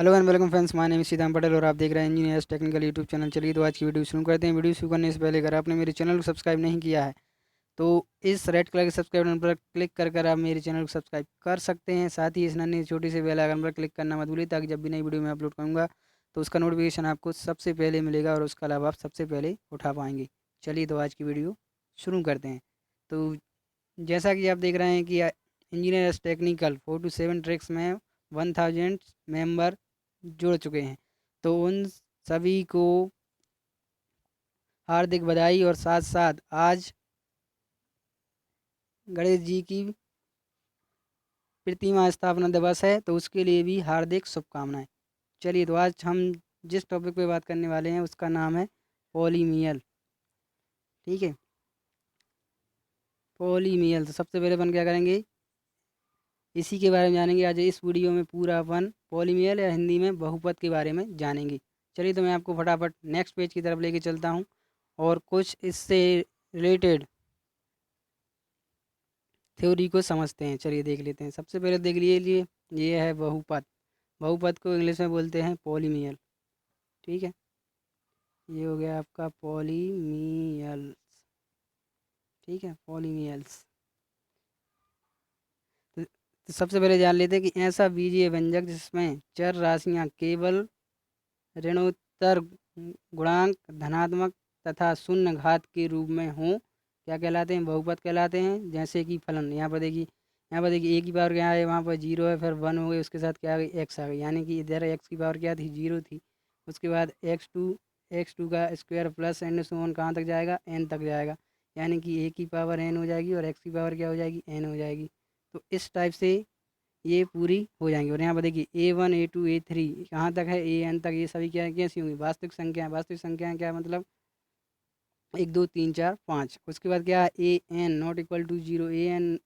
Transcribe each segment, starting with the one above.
Hello and welcome friends, my name is Sitaram Patel और आप देख रहे हैं इंजीनियर्स टेक्निकल यूट्यूब चैनल। चलिए तो आज की वीडियो शुरू करते हैं। वीडियो शुरू करने से पहले अगर आपने मेरे चैनल को सब्सक्राइब नहीं किया है तो इस रेड कलर के सब्सक्राइब बटन पर क्लिक कर आप मेरे चैनल को सब्सक्राइब कर सकते हैं। साथ ही इस नन्ही छोटी सी बेल आइकन पर क्लिक करना मत भूलिए ताकि जब भी नई वीडियो मैं अपलोड करूँगा तो उसका नोटिफिकेशन आपको सबसे पहले मिलेगा और उसका लाभ आप सबसे पहले उठा पाएंगे। चलिए तो आज की वीडियो शुरू करते हैं। तो जैसा कि आप देख रहे हैं कि इंजीनियर्स टेक्निकल 4 to 7 ट्रैक्स में 1000 मेंबर जुड़ चुके हैं। तो उन सभी को हार्दिक बधाई और साथ साथ आज गणेश जी की प्रतिमा स्थापना दिवस है तो उसके लिए भी हार्दिक शुभकामनाएं। चलिए तो आज हम जिस टॉपिक पे बात करने वाले हैं उसका नाम है पॉलीमियल। ठीक है, पॉलीमियल। तो सबसे पहले अपन क्या करेंगे, इसी के बारे में जानेंगे। आज इस वीडियो में पूरा अपन पॉलीमियल या हिंदी में बहुपद के बारे में जानेंगे। चलिए तो मैं आपको फटाफट नेक्स्ट पेज की तरफ लेके चलता हूँ और कुछ इससे रिलेटेड थ्योरी को समझते हैं। चलिए देख लेते हैं। सबसे पहले देख लीजिए, ये है बहुपद। बहुपद को इंग्लिश में बोलते हैं पॉलीमियल। ठीक है, ये हो गया आपका पॉलीमियल। ठीक है, पॉलीमियल्स। तो सबसे पहले जान लेते हैं कि ऐसा बीजीय व्यंजक जिसमें चर राशियां केवल ऋणोत्तर गुणांक धनात्मक तथा शून्य घात के रूप में हों क्या कहलाते हैं, बहुपद कहलाते हैं। जैसे कि फलन, यहाँ पर देखिए ए की पावर क्या है, वहाँ पर जीरो है, फिर वन हो गई, उसके साथ क्या आ गई, एक्स आ गई। यानी कि इधर एक्स की पावर क्या थी, जीरो थी। उसके बाद एक्स टू का square plus N so on कहाँ तक जाएगा, एन तक जाएगा। यानी कि ए की पावर एन हो जाएगी और एक्स की पावर क्या हो जाएगी, एन हो जाएगी। तो इस टाइप से ये पूरी हो जाएंगी। और यहाँ पर देखिए A1 A2 A3 कहाँ तक है, AN तक। ये सभी क्या कैसी होंगी, वास्तविक संख्या। वास्तविक संख्याएं क्या मतलब, 1 2 3 4 5। उसके बाद क्या है, AN not equal to zero. AN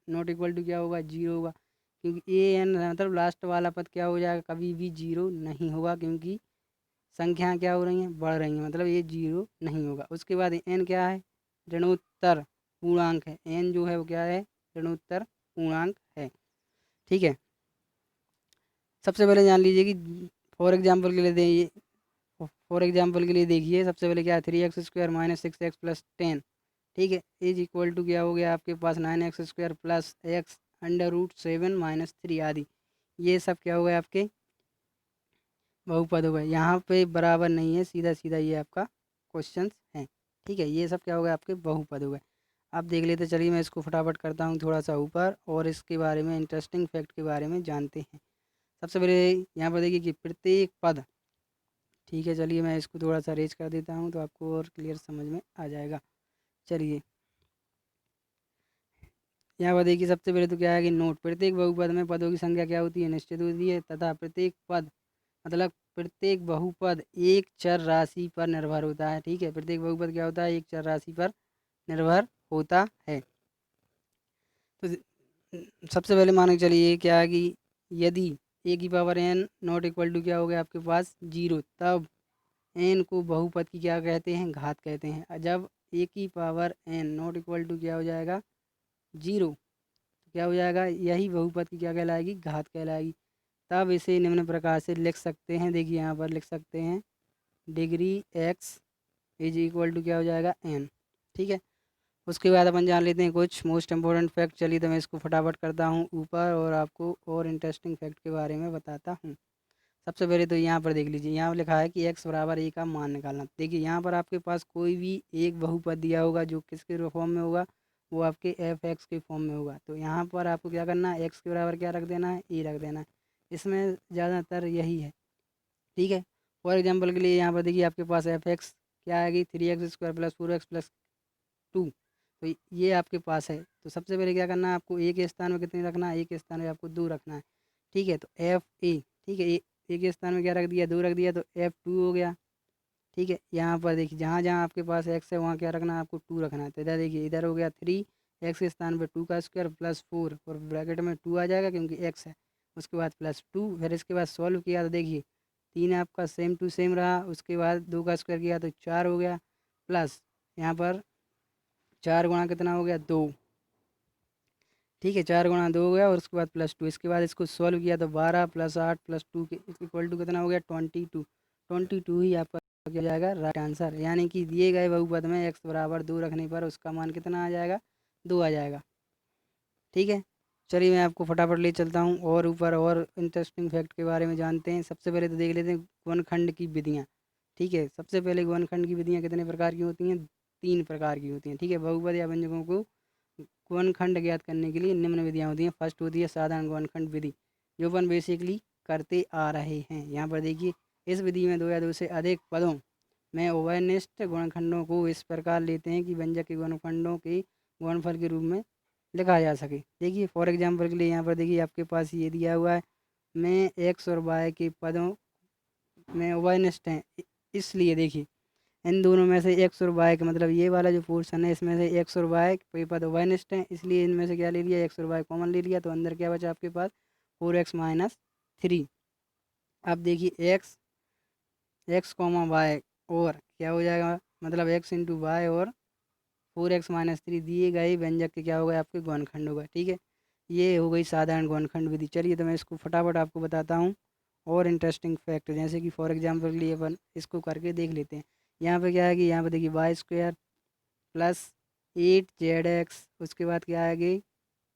not equal to क्या होगा, जीरो होगा। क्योंकि AN मतलब लास्ट वाला पद क्या हो जाएगा, कभी भी जीरो नहीं होगा, क्योंकि संख्याएं क्या हो रही हैं, बढ़ रही हैं, मतलब ये जीरो नहीं होगा। उसके बाद एन क्या है, ऋणोत्तर पूर्णांक है। एन जो है वो क्या है, ऋणोत्तर पूर्णांक है। ठीक है, सबसे पहले जान लीजिए कि फॉर एग्जाम्पल के लिए देखिए। सबसे पहले क्या है, 3x² माइनस 6x+10। ठीक है, इज इक्वल टू क्या हो गया आपके पास, 9x² प्लस एक्स √7 माइनस 3 आदि। ये सब क्या हो गए आपके बहुपद हो गए। यहाँ पे बराबर नहीं है, सीधा सीधा ये आपका क्वेश्चन है। ठीक है, ये सब क्या हो गए आपके बहुपद हो गए। आप देख लेते, चलिए मैं इसको फटाफट करता हूँ थोड़ा सा ऊपर और इसके बारे में इंटरेस्टिंग फैक्ट के बारे में जानते हैं। सबसे पहले यहाँ पर देखिए कि प्रत्येक पद। ठीक है, चलिए मैं इसको थोड़ा सा रेज कर देता हूँ तो आपको और क्लियर समझ में आ जाएगा। चलिए यहाँ पर देखिए, सबसे पहले तो क्या है कि नोट, प्रत्येक बहुपद में पदों की संख्या क्या होती है, निश्चित होती है, तथा प्रत्येक पद मतलब प्रत्येक बहुपद एक चर राशि पर निर्भर होता है। ठीक है, प्रत्येक बहुपद क्या होता है, एक चर राशि पर निर्भर होता है। तो सबसे पहले मान के चलिए क्या है कि यदि ए की power N not equal to क्या हो गया आपके पास, जीरो, तब एन को बहुपद की क्या कहते हैं, घात कहते हैं। और जब ए की power N not equal to क्या हो जाएगा, जीरो, तो क्या हो जाएगा, यही बहुपद की क्या कहलाएगी, घात कहलाएगी। तब इसे निम्न प्रकार से लिख सकते हैं। देखिए यहाँ पर लिख सकते हैं, degree X is equal to क्या हो जाएगा, एन। ठीक है, उसके बाद अपन जान लेते हैं कुछ मोस्ट इंपॉर्टेंट फैक्ट। चलिए तो मैं इसको फटाफट करता हूँ ऊपर और आपको और इंटरेस्टिंग फैक्ट के बारे में बताता हूँ। सबसे पहले तो यहाँ पर देख लीजिए, यहाँ पर लिखा है कि x बराबर a का मान निकालना। देखिए यहाँ पर आपके पास कोई भी एक बहुपद दिया होगा जो किसके फॉर्म में होगा, वो आपके f(x) के फॉर्म में होगा। तो यहाँ पर आपको क्या करना है, x के बराबर क्या रख देना है, a रख देना है। इसमें ज़्यादातर यही है। ठीक है, फॉर एग्जाम्पल के लिए यहाँ पर देखिए आपके पास f(x) क्या आएगी, 3x² प्लस 4x+2। तो ये आपके पास है। तो सबसे पहले क्या करना है, आपको ए के स्थान में कितने रखना है, ए के स्थान में आपको 2 रखना है। ठीक है, तो FA, ठीक है, ए के स्थान में क्या रख दिया, 2 रख दिया, तो F2 हो गया। ठीक है, यहाँ पर देखिए जहाँ जहाँ आपके पास x है वहाँ क्या रखना है, आपको 2 रखना है। तो इधर देखिए, इधर हो गया 3, एक्स के स्थान पर 2 का स्क्वायर प्लस 4 और ब्रैकेट में 2 आ जाएगा क्योंकि x है। उसके बाद +2, फिर इसके बाद सॉल्व किया तो देखिए 3 आपका सेम टू सेम रहा। उसके बाद 2 का स्क्वायर किया तो 4 हो गया, प्लस यहाँ पर 4 गुणा कितना हो गया, 2। ठीक है, 4 गुणा 2 हो गया और उसके बाद +2। इसके बाद इसको सॉल्व किया तो 12 + 8 + 2 के इक्वल टू कितना हो गया 22। 22 ही आपका क्या जाएगा राइट आंसर। यानी कि दिए गए बहुपद में x बराबर 2 रखने पर उसका मान कितना आ जाएगा 2 आ जाएगा। ठीक है, चलिए मैं आपको फटाफट ले चलता हूँ और ऊपर और इंटरेस्टिंग फैक्ट के बारे में जानते हैं। सबसे पहले तो देख लेते हैं गुणनखंड की विधियाँ। ठीक है, सबसे पहले गुणनखंड की विधियाँ कितने प्रकार की होती हैं 3 प्रकार की होती हैं। ठीक है, बहुपद या व्यंजकों को गुणनखंड ज्ञात करने के लिए निम्न विधियाँ होती हैं। फर्स्ट होती है साधारण गुणनखंड विधि, जो अपन बेसिकली करते आ रहे हैं। यहाँ पर देखिए, इस विधि में 2 या 2 से अधिक पदों में उभयनिष्ठ गुणनखंडों को इस प्रकार लेते हैं कि व्यंजक के गुणनखंडों के गुणनफल के रूप में लिखा जा सके। देखिए फॉर एग्जांपल के लिए यहाँ पर देखिए आपके पास ये दिया हुआ है, मैं एक्स और वाई के पदों में उभयनिष्ठ हैं, इसलिए देखिए इन दोनों में से एक्स और वाई का मतलब ये वाला जो पोर्शन है इसमें से एक्स और वाई के पद उभयनिष्ठ हैं, इसलिए इनमें से क्या ले लिया एक्स और वाई कॉमन ले लिया, तो अंदर क्या बचा आपके पास 4x - 3। अब देखिए एक्स एक्स कॉमा वाई और क्या हो जाएगा मतलब एक्स इंटू वाई और 4x - 3 दिए गए व्यंजक के क्या हो गए आपके गुणनखंड हो गए। ठीक है, ये हो गई साधारण गुणनखंड विधि। चलिए तो मैं इसको फटाफट आपको बताता हूँ और इंटरेस्टिंग फैक्ट, जैसे कि फॉर एग्जांपल के लिए अपन इसको करके देख लेते हैं। यहाँ पे क्या है कि यहाँ पे देखिए y² + 8zx, उसके बाद क्या आएगी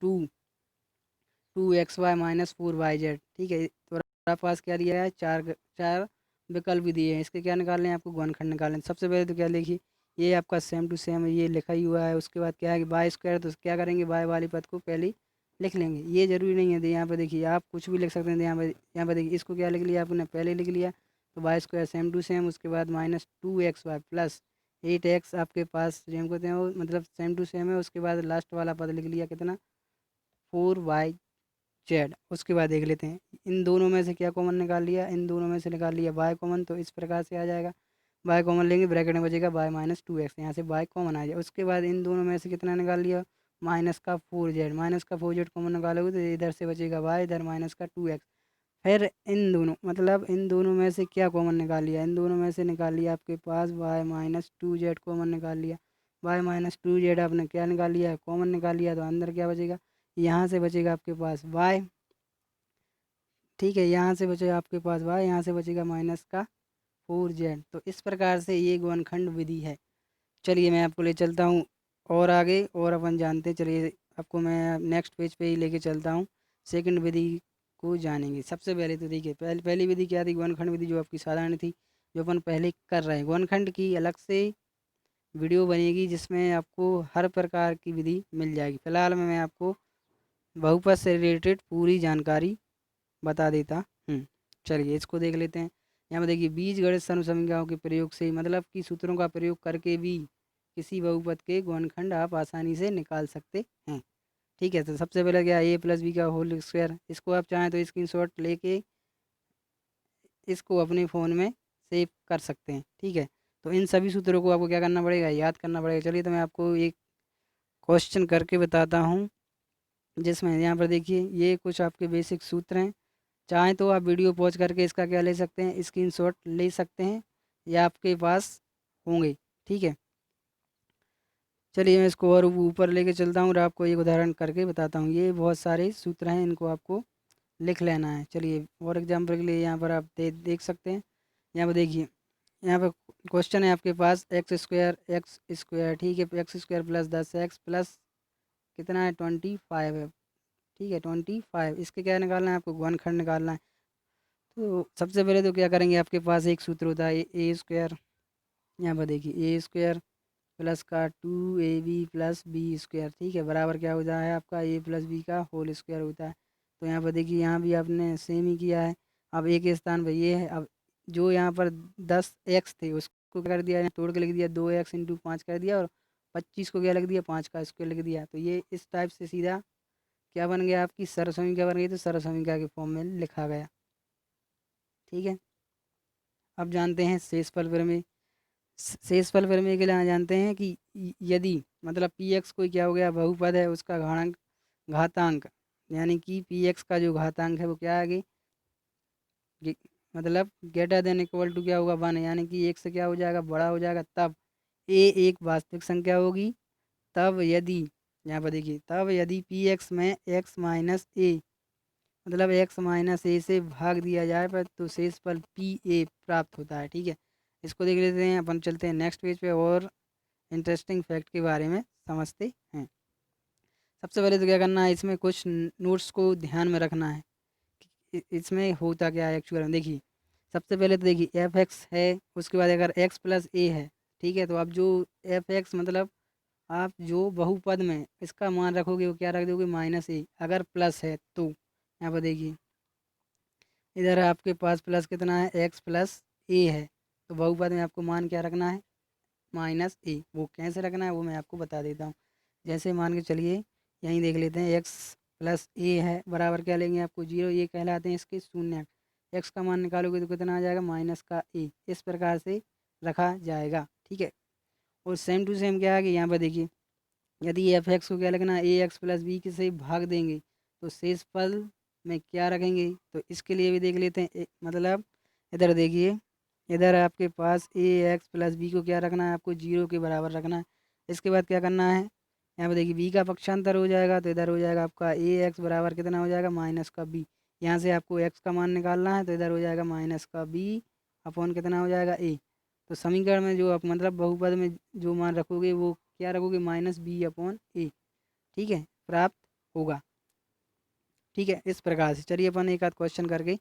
2xy - 4yz। ठीक है, तो आपके पास क्या दिया है चार विकल्प भी दिए हैं, इसके क्या निकालने हैं आपको गुणनखंड निकालने हैं। सबसे पहले तो क्या लिखिए, ये आपका सेम टू सेम ये लिखा ही हुआ है। उसके बाद क्या है कि y², तो क्या करेंगे y वाले पद को पहले लिख लेंगे, ये जरूरी नहीं है। यहाँ पे देखिए आप कुछ भी लिख सकते हैं। यहाँ पे देखिए इसको क्या लिख लिया आपने पहले लिख लिया, तो y² सेम टू सेम, उसके बाद -2xy + 8x आपके पास सेम कहते हैं वो मतलब सेम टू सेम है। उसके बाद लास्ट वाला पद लिख लिया कितना 4yz। उसके बाद देख लेते हैं इन दोनों में से क्या कॉमन निकाल लिया, इन दोनों में से निकाल लिया y कॉमन, तो इस प्रकार से आ जाएगा y कॉमन लेंगे ब्रैकेट में बचेगा y - 2x, यहाँ से y कॉमन आ जाए। उसके बाद इन दोनों में से कितना निकाल लिया -4z कॉमन निकालोगे तो इधर से बचेगा y, इधर -2x। फिर इन दोनों मतलब इन दोनों में से क्या कॉमन निकाल लिया, इन दोनों में से निकाल लिया आपके पास y - 2z कॉमन निकाल लिया। y - 2z आपने क्या निकाल लिया कॉमन निकाल लिया, तो अंदर क्या बचेगा यहाँ से बचेगा आपके पास y। ठीक है, यहाँ से बचेगा आपके पास y, यहाँ से बचेगा -4z। तो इस प्रकार से ये गुणनखंड विधि है। चलिए मैं आपको ले चलता हूँ और आगे और अपन जानते हैं। चलिए आपको मैं नेक्स्ट पेज पे ही लेके चलता हूँ, सेकंड विधि को जानेंगे। सबसे पहले तो देखिए पहली विधि क्या थी गुणनखंड विधि, जो आपकी साधारण थी, जो अपन पहले कर रहे हैं। गुणनखंड की अलग से वीडियो बनेगी जिसमें आपको हर प्रकार की विधि मिल जाएगी। फिलहाल में मैं आपको बहुपद से रिलेटेड पूरी जानकारी बता देता हूँ। चलिए इसको देख लेते हैं। यहाँ पर देखिए बीजगणित अनुसंज्ञाओं के प्रयोग से मतलब कि सूत्रों का प्रयोग करके भी किसी बहुपद के गुणनखंड आप आसानी से निकाल सकते हैं। ठीक है, तो सबसे पहले क्या a + b का होल स्क्वायर, इसको आप चाहें तो स्क्रीनशॉट लेके इसको अपने फ़ोन में सेव कर सकते हैं। ठीक है, तो इन सभी सूत्रों को आपको क्या करना पड़ेगा याद करना पड़ेगा। चलिए तो मैं आपको एक क्वेश्चन करके बताता हूँ, जिसमें यहाँ पर देखिए ये कुछ आपके बेसिक सूत्र हैं। चाहें तो आप वीडियो पॉज करके इसका क्या ले सकते हैं स्क्रीनशॉट ले सकते हैं या आपके पास होंगे। ठीक है, चलिए मैं इसको और ऊपर लेके चलता हूँ और आपको एक उदाहरण करके बताता हूँ। ये बहुत सारे सूत्र हैं, इनको आपको लिख लेना है। चलिए फॉर एग्जांपल के लिए यहाँ पर आप देख सकते हैं। यहाँ पर देखिए यहाँ पर क्वेश्चन है आपके पास x²। ठीक है, x² + 10x प्लस कितना है 25 है। ठीक है 25, इसके क्या निकालना है आपको गुणनखंड निकालना है। तो सबसे पहले तो क्या करेंगे, आपके पास एक सूत्र होता है a²। यहाँ पर देखिए a² प्लस का 2ab + b²। ठीक है, बराबर क्या होता है आपका a + b का होल स्क्वायर होता है। तो यहाँ पर देखिए यहाँ भी आपने सेम ही किया है। अब एक स्थान पर ये है, अब जो यहाँ पर 10x थे उसको क्या कर दिया तोड़ के लिख दिया 2x × 5 कर दिया, और 25 को क्या लिख दिया 5 का स्क्वायर लिख दिया। तो ये इस टाइप से सीधा क्या बन गया आपकी सरसमीका बन गई, तो सरसमीका के फॉर्म में लिखा गया। ठीक है, अब जानते हैं शेषफल प्रमेय। शेषफल प्रमेय के लिए जानते हैं कि यदि मतलब px कोई क्या हो गया बहुपद है, उसका घातांक यानी कि px का जो घातांक है वो क्या आगे मतलब ग्रेटर देन इक्वल टू क्या होगा 1, यानी कि 1 से क्या हो जाएगा बड़ा हो जाएगा, तब a एक वास्तविक संख्या होगी। तब यदि यहाँ पर देखिए, तब यदि पी एक्स में एक्स माइनस ए मतलब एक्स माइनस ए से भाग दिया जाए पर तो शेष फल पी ए प्राप्त होता है। ठीक है, इसको देख लेते हैं। अपन चलते हैं नेक्स्ट पेज पे और इंटरेस्टिंग फैक्ट के बारे में समझते हैं। सबसे पहले तो क्या करना है, इसमें कुछ नोट्स को ध्यान में रखना है कि इसमें होता क्या है एक्चुअल में। देखिए, सबसे पहले तो देखिए एफ एक्स है, उसके बाद अगर एक्स प्लस ए है, ठीक है, तो आप जो एफ एक्स मतलब आप जो बहुपद में इसका मान रखोगे वो क्या रख दोगे, माइनस ए। अगर प्लस है तो यहाँ पर देखिए, इधर आपके पास प्लस कितना है, एक्स प्लस ए है, तो बहुपद में आपको मान क्या रखना है, माइनस ए। वो कैसे रखना है वो मैं आपको बता देता हूँ। जैसे मान के चलिए, यहीं देख लेते हैं, एक्स प्लस ए है बराबर क्या लेंगे, आपको जीरो, ये कहलाते हैं इसके शून्य। एक्स का मान निकालोगे तो कितना आ जाएगा, माइनस का ए। इस प्रकार से रखा जाएगा। ठीक है, और सेम टू सेम क्या है कि यहाँ पर देखिए, यदि एफ एक्स को क्या लगना है, ए एक्स प्लस बी के से भाग देंगे तो शेष फल में क्या रखेंगे, तो इसके लिए भी देख लेते हैं। मतलब इधर देखिए, इधर आपके पास ए एक्स प्लस बी को क्या रखना है, आपको जीरो के बराबर रखना है। इसके बाद क्या करना है, यहाँ पे देखिए बी का पक्षांतर हो जाएगा, तो इधर हो जाएगा आपका ए एक्स बराबर कितना हो जाएगा, माइनस का बी। यहाँ से आपको एक्स का मान निकालना है, तो इधर हो जाएगा माइनस का बी अपॉन कितना हो जाएगा, ए। तो समीकरण में जो आप मतलब बहुपद में जो मान रखोगे वो क्या रखोगे, माइनस बी अपॉन ए। ठीक है, प्राप्त होगा। ठीक है, इस प्रकार से चलिए अपन एक आध क्वेश्चन करके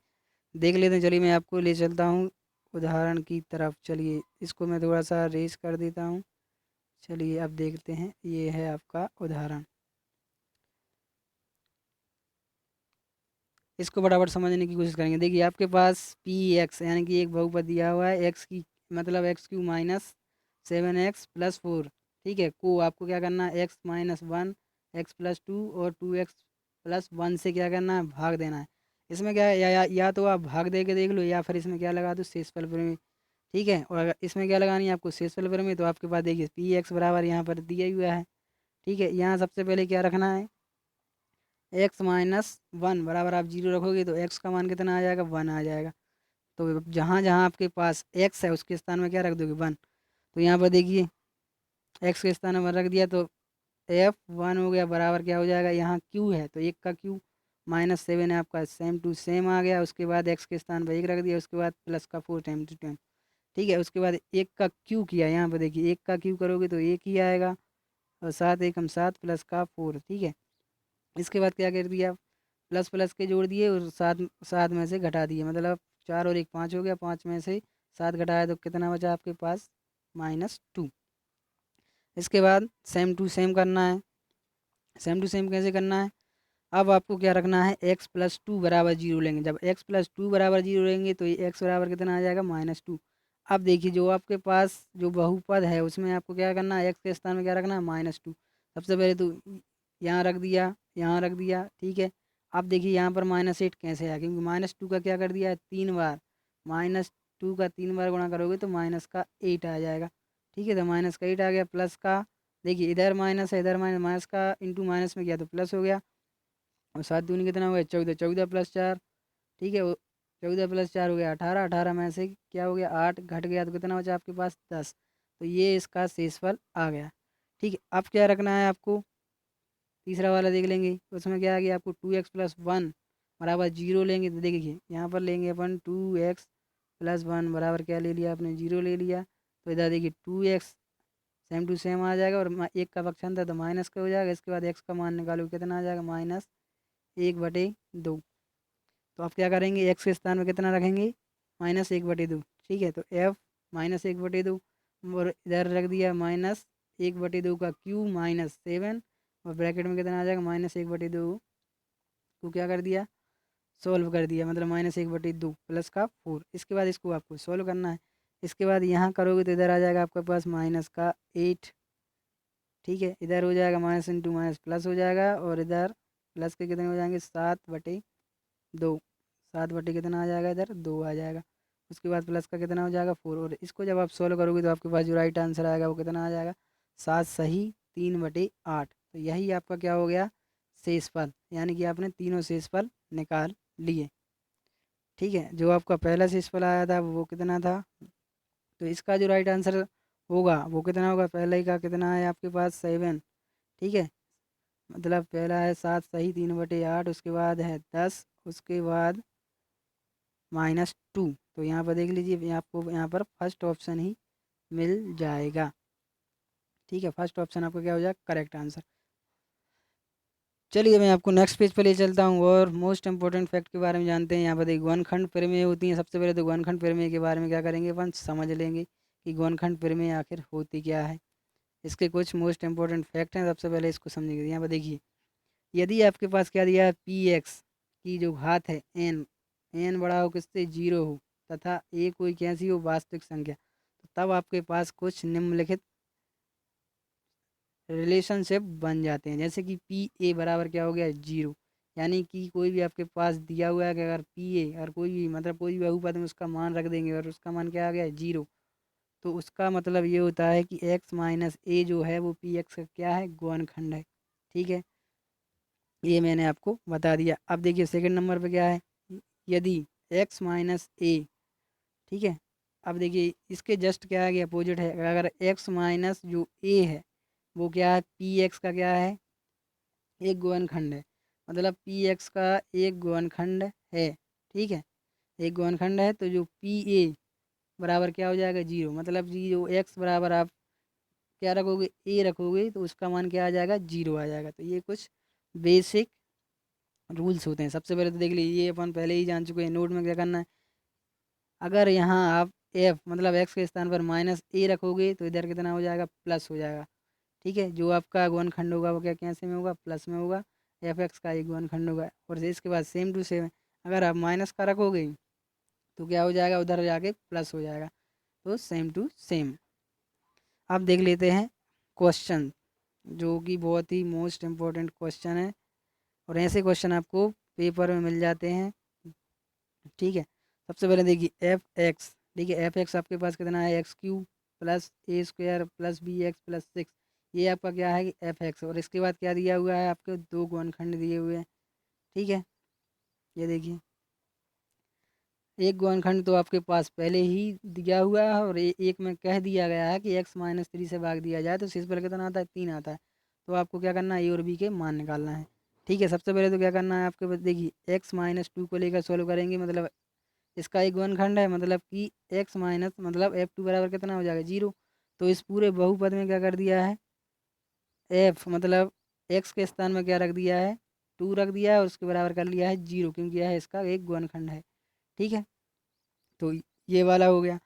देख लेते हैं। चलिए मैं आपको ले चलता हूँ उदाहरण की तरफ। चलिए इसको मैं थोड़ा सा रेस कर देता हूँ। चलिए अब देखते हैं, ये है आपका उदाहरण। इसको फटाफट समझने की कोशिश करेंगे। देखिए आपके पास पी एक्स यानी कि एक बहुपद दिया हुआ है, एक्स की मतलब एक्स क्यू माइनस 7x+4। ठीक है, को आपको क्या करना है, एक्स माइनस 1, x+2 और 2x+1 से क्या करना है, भाग देना है। इसमें क्या है, या तो आप भाग दे के देख लो, या फिर इसमें क्या लगा दो, शेषफल प्रमेय। ठीक है, और अगर इसमें क्या लगानी है आपको, शेषफल प्रमेय, तो आपके पास देखिए पी एक्स बराबर यहाँ पर दिया हुआ है। ठीक है, यहाँ सबसे पहले क्या रखना है, एक्स माइनस 1 बराबर आप जीरो रखोगे तो एक्स का मान कितना आ जाएगा, 1 आ जाएगा। तो जहाँ जहाँ आपके पास एक्स है उसके स्थान में क्या रख दोगे, 1। तो यहाँ पर देखिए एक्स के स्थान में रख दिया तो एफ 1 हो गया बराबर क्या हो जाएगा, यहाँ क्यू है तो एक का क्यू -7 है आपका, सेम टू सेम आ गया। उसके बाद एक्स के स्थान पर एक रख दिया, उसके बाद प्लस का 4 टाइम टू टाइम। ठीक है, उसके बाद एक का क्यू किया, यहाँ पर देखिए एक का क्यू करोगे तो एक ही आएगा, और 7 एकम 7 प्लस का 4। ठीक है, इसके बाद क्या कर दिया, प्लस प्लस के जोड़ दिए और सात सात में से घटा दिए, मतलब 4 और 1 5 हो गया, 5 में से 7 घटाया तो कितना बचा आपके पास, -2। इसके बाद सेम टू सेम करना है। सेम टू सेम कैसे करना है, अब आपको क्या रखना है, x+2 बराबर जीरो लेंगे। जब x+2 बराबर जीरो लेंगे तो ये x बराबर कितना आ जाएगा, -2। अब देखिए जो आपके पास जो बहुपद है उसमें आपको क्या करना है, x के स्थान में क्या रखना है, -2। सबसे पहले तो यहाँ रख दिया, यहाँ रख दिया। ठीक है, अब देखिए यहाँ पर -8 कैसे आया, क्योंकि -2 का क्या कर दिया है, 3 बार, -2 का 3 बार गुणा करोगे तो माइनस का 8 आ जाएगा। ठीक है, तो माइनस का 8 आ गया, प्लस का देखिए इधर माइनस है, इधर माइनस, माइनस का इंटू माइनस में किया तो प्लस हो गया, और 7 दूनी कितना हो गया, 14, 14 प्लस 4। ठीक है, 14 प्लस 4 हो गया 18, 18 में से क्या हो गया, 8 घट गया तो कितना बचा आपके पास, 10। तो ये इसका शेषफल आ गया। ठीक है, अब क्या रखना है आपको, तीसरा वाला देख लेंगे, उसमें क्या आ गया आपको, 2x+1 बराबर जीरो लेंगे, तो देखिए यहाँ पर लेंगे अपन 2x+1 बराबर क्या ले लिया आपने, जीरो ले लिया। तो इधर देखिए 2x सेम टू सेम आ जाएगा, और एक का पक्षांतर तो माइनस का हो जाएगा। इसके बाद एक्स का मान निकालो कितना आ जाएगा, -1/2। तो आप क्या करेंगे, एक्स के स्थान में कितना रखेंगे, -1/2। ठीक है, तो एफ -1/2, और इधर रख दिया -1/2 का क्यू -7, और ब्रैकेट में कितना आ जाएगा, -1/2 को क्या कर दिया, सॉल्व कर दिया, मतलब -1/2 प्लस का 4। इसके बाद इसको आपको सॉल्व करना है। इसके बाद यहाँ करोगे तो इधर आ जाएगा आपके पास -8। ठीक है, इधर हो जाएगा माइनस इंटू माइनस प्लस हो जाएगा, और इधर प्लस के कितने हो जाएंगे, 7/2। 7 बटे कितना आ जाएगा, इधर 2 आ जाएगा। उसके बाद प्लस का कितना हो जाएगा, 4। और इसको जब आप सॉल्व करोगे तो आपके पास जो राइट आंसर आएगा वो कितना आ जाएगा, 7 सही 3/8। तो यही आपका क्या हो गया, शेषफल, यानी कि आपने तीनों शेषफल निकाल लिए। ठीक है, जो आपका पहला शेषफल आया था वो कितना था, तो इसका जो राइट आंसर होगा वो कितना होगा, पहले ही का कितना है आपके पास, 7। ठीक है, मतलब पहला है 7 सही 3/8, उसके बाद है 10, उसके बाद -2। तो यहाँ पर देख लीजिए, आपको यहाँ पर फर्स्ट ऑप्शन ही मिल जाएगा। ठीक है, फर्स्ट ऑप्शन आपका क्या हो जाएगा, करेक्ट आंसर। चलिए मैं आपको नेक्स्ट पेज पर ले चलता हूँ और मोस्ट इंपॉर्टेंट फैक्ट के बारे में जानते हैं। यहाँ पर देखिए गुणनखंड प्रमेय होती हैं। सबसे पहले तो गुणनखंड प्रमेय के बारे में क्या करेंगे, अपन समझ लेंगे कि गुणनखंड प्रमेय आखिर होती क्या है। इसके कुछ मोस्ट इंपॉर्टेंट फैक्ट हैं, सबसे पहले इसको समझेंगे। यहाँ पर देखिए, यदि आपके पास क्या दिया है, पी एक्स की जो घात है एन, एन बड़ा हो किससे, 0 हो, तथा ए कोई कैसी हो वास्तविक संख्या, तो तब आपके पास कुछ निम्नलिखित रिलेशनशिप बन जाते हैं। जैसे कि पी ए बराबर क्या हो गया, 0। यानी कि कोई भी आपके पास दिया हुआ है कि अगर पी ए, अगर कोई भी मतलब कोई भी बहुपद में उसका मान रख देंगे और उसका मान क्या आ गया, 0, तो उसका मतलब ये होता है कि एक्स माइनस ए जो है वो पी एक्स का क्या है, गुणनखंड है। ठीक है, ये मैंने आपको बता दिया। अब देखिए सेकंड नंबर पे क्या है, यदि एक्स माइनस ए, ठीक है, अब देखिए इसके जस्ट क्या है, अपोजिट है। अगर एक्स माइनस जो ए है वो क्या है, पी एक्स का क्या है, एक गुणनखंड है। मतलब पी एक्स का एक गुणनखंड है। ठीक है, एक गुणनखंड है, तो जो पी ए बराबर क्या हो जाएगा, 0। मतलब जी जो एक्स बराबर आप क्या रखोगे, ए रखोगे, तो उसका मान क्या आ जाएगा, 0 आ जाएगा। तो ये कुछ बेसिक रूल्स होते हैं। सबसे पहले तो देख लीजिए, ये अपन पहले ही जान चुके हैं। नोट में क्या करना है, अगर यहाँ आप एफ मतलब एक्स के स्थान पर -a रखोगे तो इधर कितना हो जाएगा, प्लस हो जाएगा। ठीक है, जो आपका गुणनखंड होगा वो क्या कैसे में होगा, प्लस में होगा। एफ एक्स का एक गुणनखंड होगा। और इसके बाद सेम टू सेम अगर आप माइनस का रखोगे तो क्या हो जाएगा, उधर जाके प्लस हो जाएगा। तो सेम टू सेम। अब देख लेते हैं क्वेश्चन, जो कि बहुत ही मोस्ट इम्पोर्टेंट क्वेश्चन है और ऐसे क्वेश्चन आपको पेपर में मिल जाते हैं। ठीक है, सबसे पहले देखिए एफ एक्स। देखिए एफ एक्स आपके पास कितना है, x cube plus a square plus b x plus 6। ये आपका क्या है कि एफ एक्स। और इसके बाद क्या दिया हुआ है, आपके दो गुणनखंड दिए हुए हैं। ठीक है, ये देखिए एक गुणनखंड तो आपके पास पहले ही दिया हुआ है और एक में कह दिया गया है कि x-3 से भाग दिया जाए तो शेष पर कितना आता है, 3 आता है। तो आपको क्या करना है, ए और बी के मान निकालना है। ठीक है, सबसे पहले तो क्या करना है आपके पास, देखिए x-2 को लेकर सॉल्व करेंगे। मतलब इसका एक गुणनखंड है, मतलब कि x माइनस मतलब f2 बराबर कितना हो जाएगा, 0। तो इस पूरे बहुपद में क्या कर दिया है, f मतलब x के स्थान में क्या रख दिया है, 2 रख दिया है और उसके बराबर कर लिया है 0, क्योंकि यह इसका एक गुणनखंड है। ठीक है, तो ये वाला हो गया।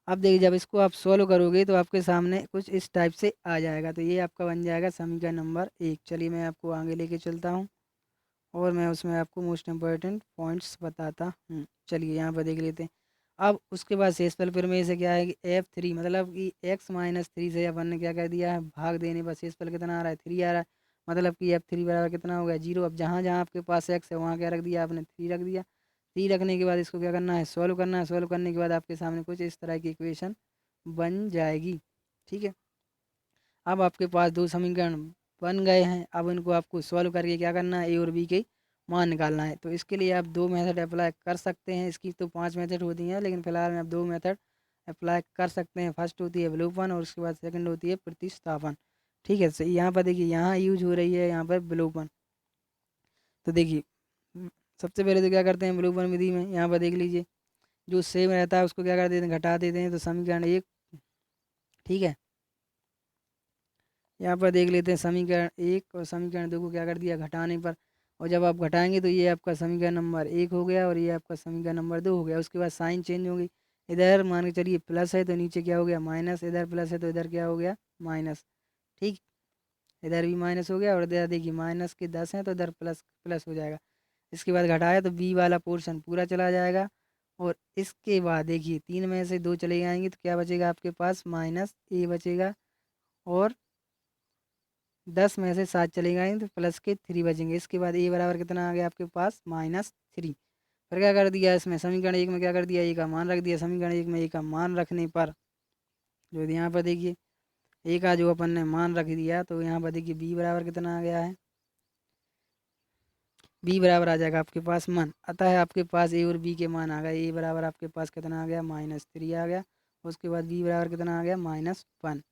अब देखिए जब इसको आप सॉल्व करोगे तो आपके सामने कुछ इस टाइप से आ जाएगा। तो ये आपका बन जाएगा समीकरण नंबर 1। चलिए मैं आपको आगे लेके चलता हूँ और मैं उसमें आपको मोस्ट इम्पोर्टेंट पॉइंट्स बताता हूँ। चलिए यहाँ पर देख लेते हैं। अब उसके बाद शेषफल प्रमेय से क्या है कि f3 मतलब कि x-3 से अपन ने क्या कर दिया है, भाग देने पर शेषफल कितना आ रहा है, 3 आ रहा है। मतलब कि f3 बराबर कितना हो गया, 0। अब जहाँ जहाँ आपके पास x है वहाँ क्या रख दिया आपने, 3 रख दिया। 3 रखने के बाद इसको क्या करना है, सॉल्व करना है। सॉल्व करने के बाद आपके सामने कुछ इस तरह की इक्वेशन बन जाएगी। ठीक है, अब आपके पास दो समीकरण बन गए हैं। अब इनको आपको सॉल्व करके क्या करना है, ए और बी के मान निकालना है। तो इसके लिए आप दो मेथड अप्लाई कर सकते हैं। इसकी तो 5 मेथड होती हैं, लेकिन फिलहाल में आप दो मेथड अप्लाई कर सकते हैं। फर्स्ट होती है विलोपन और उसके बाद सेकंड होती है प्रतिस्थापन। ठीक है, सही। यहाँ पर देखिए यहाँ यूज हो रही है यहाँ पर विलोपन। तो देखिए सबसे पहले तो क्या करते हैं विलोपन विधि में, यहाँ पर देख लीजिए जो सेम रहता है उसको क्या कर देते हैं, घटा देते हैं। तो समीकरण 1, ठीक है, यहाँ पर देख लेते हैं समीकरण 1 और समीकरण 2 को क्या कर दिया, घटाने पर। और जब आप घटाएंगे तो ये आपका समीकरण नंबर 1 हो गया और ये आपका समीकरण नंबर 2 हो गया। उसके बाद साइन चेंज होगी, इधर मान के चलिए प्लस है तो नीचे क्या हो गया, माइनस। इधर प्लस है तो इधर क्या हो गया, माइनस। ठीक, इधर भी माइनस हो गया और इधर देखिए माइनस के 10 हैं तो इधर प्लस प्लस हो जाएगा। इसके बाद घटाया तो बी वाला पोर्शन पूरा चला जाएगा। और इसके बाद देखिए 3 में से 2 चले जाएंगे तो क्या बचेगा आपके पास, माइनस ए बचेगा। और 10 में से 7 चले गए तो प्लस के 3 बचेंगे। इसके बाद ए बराबर कितना आ गया आपके पास, -3। फिर क्या कर दिया इसमें, समीकरण 1 में क्या कर दिया, ए का मान रख दिया। समीकरण 1 में ए का मान रखने पर जो यहाँ पर देखिए ए का जो अपन ने मान रख दिया, तो यहाँ पर देखिए बी बराबर कितना आ गया है, बी बराबर आ जाएगा आपके पास मान। अतः आपके पास ए और बी के मान आ गए। ए बराबर आपके पास कितना आ गया, -3 आ गया। उसके बाद बी बराबर कितना आ गया, -1।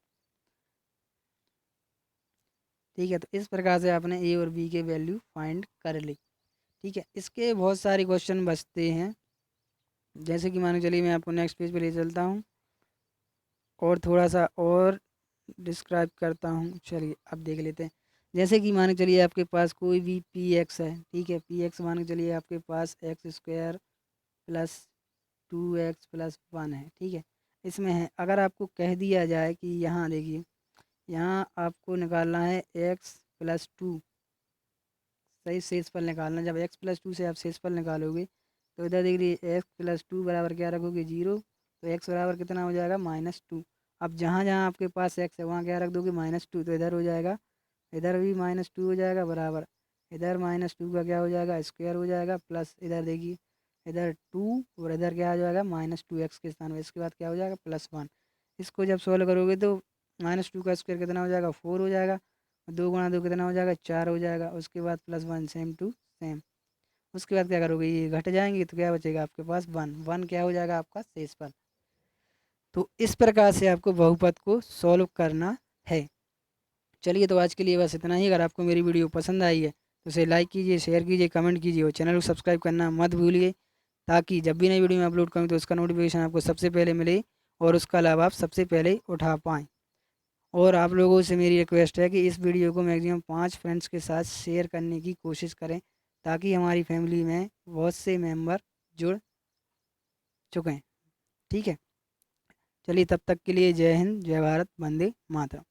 ठीक है। तो इस प्रकार से आपने ए और बी के वैल्यू फाइंड कर ली। ठीक है, इसके बहुत सारे क्वेश्चन बचते हैं। जैसे कि मान के चलिए मैं आपको नेक्स्ट पेज पे ले चलता हूँ और थोड़ा सा और डिस्क्राइब करता हूँ। चलिए अब देख लेते हैं। जैसे कि मान के चलिए आपके पास कोई भी पी एक्स है। ठीक है, पी एक्स मान के चलिए आपके पास एक्स स्क्वायर प्लस 2x+1 है। ठीक है, इसमें है अगर आपको कह दिया जाए कि यहाँ देखिए, यहाँ आपको निकालना है x+2 सही शेषफल निकालना। जब x+2 से आप शेषफल निकालोगे तो इधर देख लीजिए x+2 बराबर क्या रखोगे 0, तो x बराबर कितना हो जाएगा -2। अब जहाँ जहाँ आपके पास x है वहाँ क्या रख दोगे -2, तो इधर हो जाएगा, इधर भी -2 हो जाएगा बराबर, इधर -2 का क्या हो जाएगा स्क्वायर हो जाएगा, प्लस इधर देखिए इधर 2 और इधर क्या हो जाएगा -2x के स्थान में, इसके बाद क्या हो जाएगा +1। इसको जब सॉल्व करोगे तो -2 का स्क्वायर कितना हो जाएगा 4 हो जाएगा, 2 गुणा 2 कितना हो जाएगा 4 हो जाएगा, उसके बाद +1 सेम टू सेम। उसके बाद क्या करोगे ये घट जाएंगे तो क्या बचेगा आपके पास 1, 1 क्या हो जाएगा आपका शेषफल। तो इस प्रकार से आपको बहुपद को सॉल्व करना है। चलिए तो आज के लिए बस इतना ही। अगर आपको मेरी वीडियो पसंद आई है तो उसे लाइक कीजिए, शेयर कीजिए, कमेंट कीजिए और चैनल को सब्सक्राइब करना मत भूलिए, ताकि जब भी नई वीडियो मैं अपलोड करूँ तो उसका नोटिफिकेशन आपको सबसे पहले मिले और उसका लाभ आप सबसे पहले उठा पाएँ। और आप लोगों से मेरी रिक्वेस्ट है कि इस वीडियो को मैक्सिमम 5 फ्रेंड्स के साथ शेयर करने की कोशिश करें, ताकि हमारी फैमिली में बहुत से मेंबर जुड़ चुके हैं। ठीक है, चलिए तब तक के लिए जय हिंद, जय भारत, वंदे मातरम।